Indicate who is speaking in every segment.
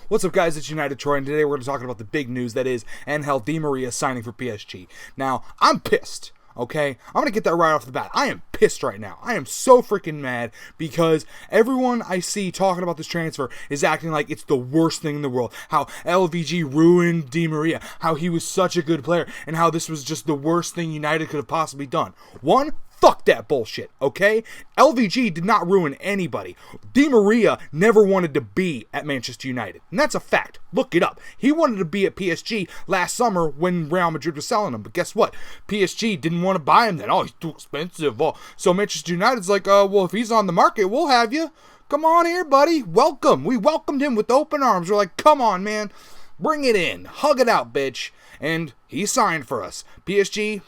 Speaker 1: What's up, guys? It's United Troy, and today we're going to talk about the big news that is Angel Di Maria signing for PSG. Now, I'm pissed, okay? I'm going to get that right off the bat. I am pissed right now. I am so freaking mad because everyone I see talking about this transfer is acting like it's the worst thing in the world. How LVG ruined Di Maria, how he was such a good player, and how this was just the worst thing United could have possibly done. One, fuck that bullshit, okay? LVG did not ruin anybody. Di Maria never wanted to be at Manchester United, and that's a fact. Look it up. He wanted to be at PSG last summer when Real Madrid was selling him, but guess what? PSG didn't want to buy him then. Oh, he's too expensive. Oh, so Manchester United's like, well, if he's on the market, we'll have you. Come on here, buddy. Welcome. We welcomed him with open arms. We're like, come on, man. Bring it in. Hug it out, bitch. And he signed for us. PSG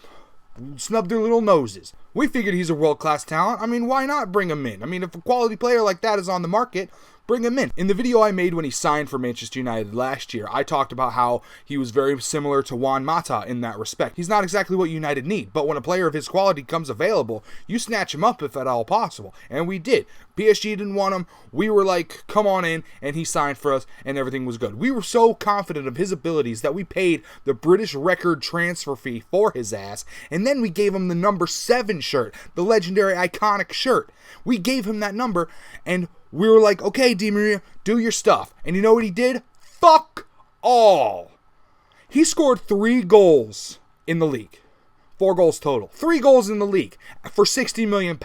Speaker 1: snubbed their little noses. We figured he's a world-class talent. I mean, why not bring him in? I mean, if a quality player like that is on the market, bring him in. In the video I made when he signed for Manchester United last year, I talked about how he was very similar to Juan Mata in that respect. He's not exactly what United need, but when a player of his quality comes available, you snatch him up if at all possible. And we did. PSG didn't want him. We were like, come on in, and he signed for us, and everything was good. We were so confident of his abilities that we paid the British record transfer fee for his ass, and then we gave him the number 7 shirt, the legendary iconic shirt. We gave him that number, and we were like, okay, Di Maria, do your stuff. And you know what he did? Fuck all. He scored 3 goals in the league. 4 goals total. 3 goals in the league for £60 million.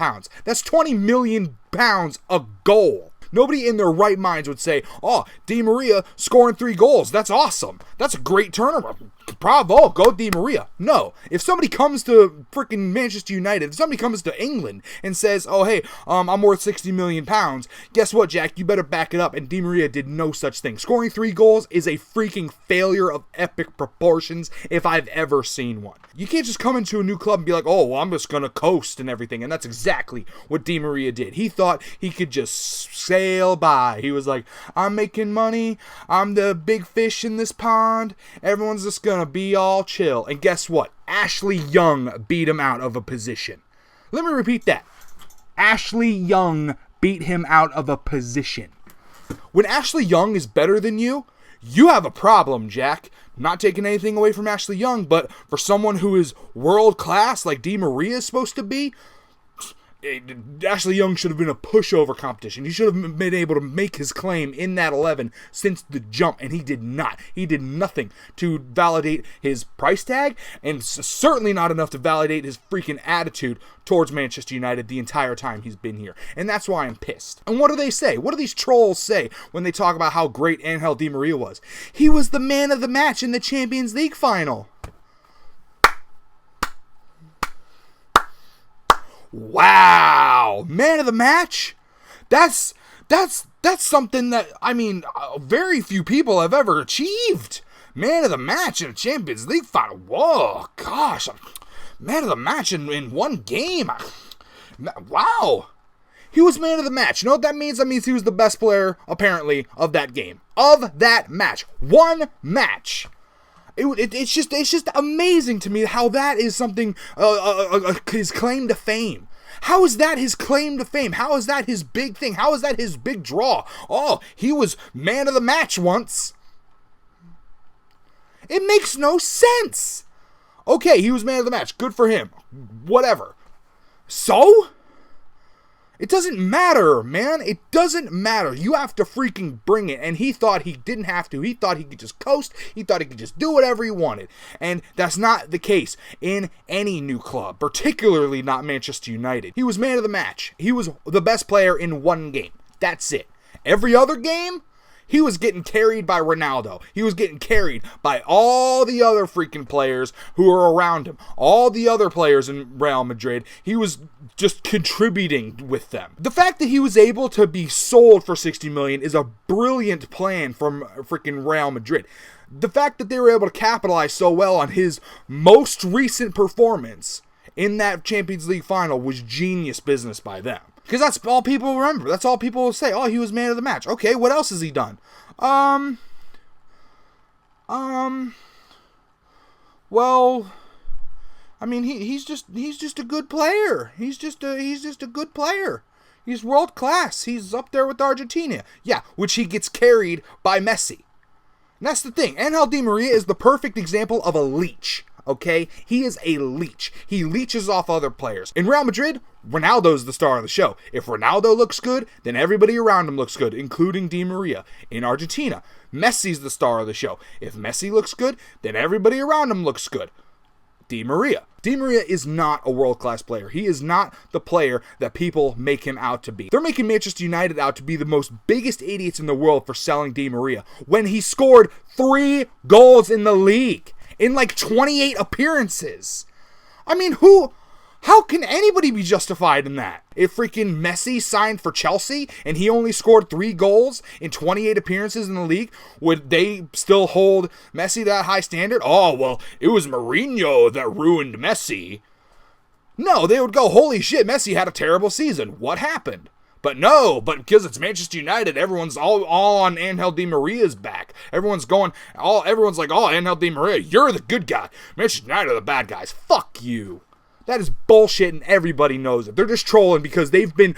Speaker 1: That's £20 million a goal. Nobody in their right minds would say, oh, Di Maria scoring 3 goals. That's awesome. That's a great turnaround. Bravo, go Di Maria. No. If somebody comes to freaking Manchester United, if somebody comes to England and says, oh, hey, I'm worth £60 million, guess what, Jack? You better back it up. And Di Maria did no such thing. Scoring 3 goals is a freaking failure of epic proportions if I've ever seen one. You can't just come into a new club and be like, oh, well, I'm just going to coast and everything. And that's exactly what Di Maria did. He thought he could just sail by. He was like, I'm making money. I'm the big fish in this pond. Everyone's just going to be all chill. And guess what? Ashley Young beat him out of a position. Let me repeat that. Ashley Young beat him out of a position. When Ashley Young is better than you, you have a problem, Jack. Not taking anything away from Ashley Young, but for someone who is world class like Di Maria is supposed to be, Ashley Young should have been a pushover competition. He should have been able to make his claim in that 11 since the jump, and he did not. He did nothing to validate his price tag, and certainly not enough to validate his freaking attitude towards Manchester United the entire time he's been here. And that's why I'm pissed. And what do they say? What do these trolls say when they talk about how great Angel Di Maria was? He was the man of the match in the Champions League final. Wow, man of the match? That's something that, I mean, very few people have ever achieved. Man of the match in a Champions League final. Whoa, gosh. Man of the match in one game. Wow. He was man of the match. You know what that means? That means he was the best player, apparently, of that game. Of that match. One match. It's just amazing to me how that is something, his claim to fame. How is that his claim to fame? How is that his big thing? How is that his big draw? Oh, he was man of the match once. It makes no sense. Okay, he was man of the match. Good for him. Whatever. So? It doesn't matter, man. It doesn't matter. You have to freaking bring it. And he thought he didn't have to. He thought he could just coast. He thought he could just do whatever he wanted. And that's not the case in any new club, particularly not Manchester United. He was man of the match. He was the best player in one game. That's it. Every other game, he was getting carried by Ronaldo. He was getting carried by all the other freaking players who were around him. All the other players in Real Madrid. He was just contributing with them. The fact that he was able to be sold for $60 million is a brilliant plan from freaking Real Madrid. The fact that they were able to capitalize so well on his most recent performance in that Champions League final was genius business by them. Because that's all people remember. That's all people will say. Oh, he was man of the match. Okay, what else has he done? Well, I mean, he's just a good player. He's just a good player. He's world class. He's up there with Argentina. Yeah, which he gets carried by Messi. And that's the thing. Angel Di Maria is the perfect example of a leech. Okay? He is a leech. He leeches off other players. In Real Madrid, Ronaldo's the star of the show. If Ronaldo looks good, then everybody around him looks good, including Di Maria. In Argentina, Messi's the star of the show. If Messi looks good, then everybody around him looks good. Di Maria. Di Maria is not a world-class player. He is not the player that people make him out to be. They're making Manchester United out to be the most biggest idiots in the world for selling Di Maria when he scored 3 goals in the league in like 28 appearances. I mean, how can anybody be justified in that? If freaking Messi signed for Chelsea and he only scored 3 goals in 28 appearances in the league, would they still hold Messi to that high standard? Oh, well, it was Mourinho that ruined Messi. No, they would go, holy shit, Messi had a terrible season. What happened? But no, but because it's Manchester United, everyone's all on Angel Di Maria's back. Everyone's like, oh, Angel Di Maria, you're the good guy. Manchester United are the bad guys. Fuck you. That is bullshit and everybody knows it. They're just trolling because they've been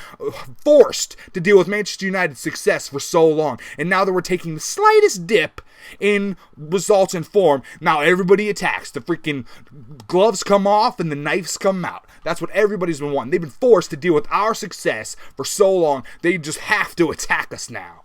Speaker 1: forced to deal with Manchester United's success for so long. And now that we're taking the slightest dip in results and form, now everybody attacks. The freaking gloves come off and the knives come out. That's what everybody's been wanting. They've been forced to deal with our success for so long. They just have to attack us now.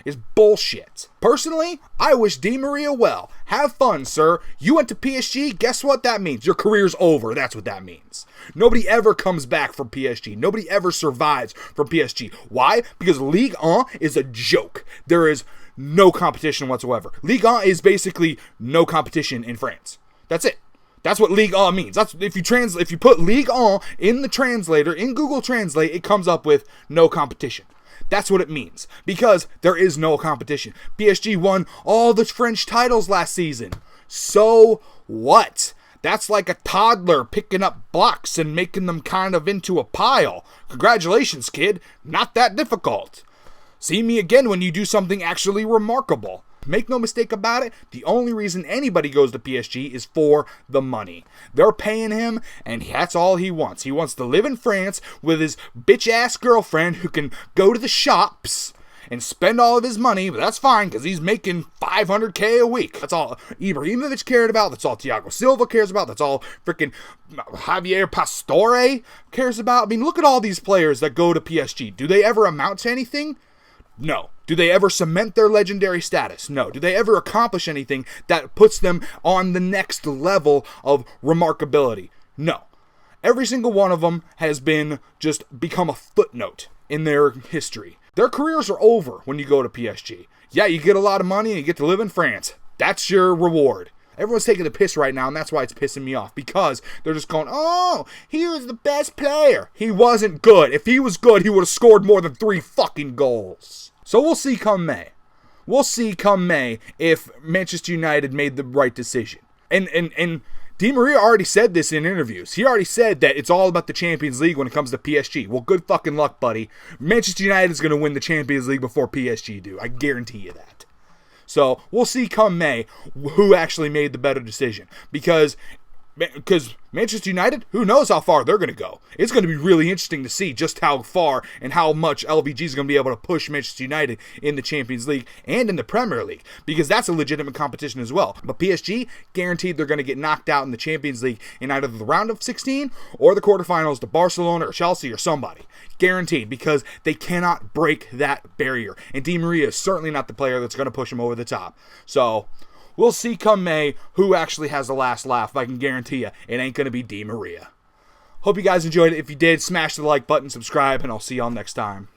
Speaker 1: Is bullshit. Personally, I wish Di Maria well. Have fun, sir. You went to PSG, guess what that means? Your career's over. That's what that means. Nobody ever comes back from PSG. Nobody ever survives from PSG. Why? Because Ligue 1 is a joke. There is no competition whatsoever. Ligue 1 is basically no competition in France. That's it. That's what Ligue 1 means. That's if you put Ligue 1 in the translator, in Google Translate, it comes up with no competition. That's what it means, because there is no competition. PSG won all the French titles last season. So what? That's like a toddler picking up blocks and making them kind of into a pile. Congratulations, kid. Not that difficult. See me again when you do something actually remarkable. Make no mistake about it, the only reason anybody goes to PSG is for the money. They're paying him, and that's all he wants. He wants to live in France with his bitch-ass girlfriend who can go to the shops and spend all of his money, but that's fine because he's making $500K a week. That's all Ibrahimovic cared about. That's all Thiago Silva cares about. That's all freaking Javier Pastore cares about. I mean, look at all these players that go to PSG. Do they ever amount to anything? No. Do they ever cement their legendary status? No. Do they ever accomplish anything that puts them on the next level of remarkability? No. Every single one of them has become a footnote in their history. Their careers are over when you go to PSG. Yeah, you get a lot of money and you get to live in France. That's your reward. Everyone's taking the piss right now, and that's why it's pissing me off. Because they're just going, oh, he was the best player. He wasn't good. If he was good, he would have scored more than 3 fucking goals. So we'll see come May. We'll see come May if Manchester United made the right decision. And Di Maria already said this in interviews. He already said that it's all about the Champions League when it comes to PSG. Well, good fucking luck, buddy. Manchester United is going to win the Champions League before PSG do. I guarantee you that. So we'll see come May who actually made the better decision. Because Manchester United, who knows how far they're going to go. It's going to be really interesting to see just how far and how much LVG is going to be able to push Manchester United in the Champions League and in the Premier League, because that's a legitimate competition as well. But PSG, guaranteed they're going to get knocked out in the Champions League in either the round of 16 or the quarterfinals to Barcelona or Chelsea or somebody. Guaranteed, because they cannot break that barrier. And Di Maria is certainly not the player that's going to push him over the top. So we'll see come May who actually has the last laugh. I can guarantee you it ain't going to be Di Maria. Hope you guys enjoyed it. If you did, smash the like button, subscribe, and I'll see y'all next time.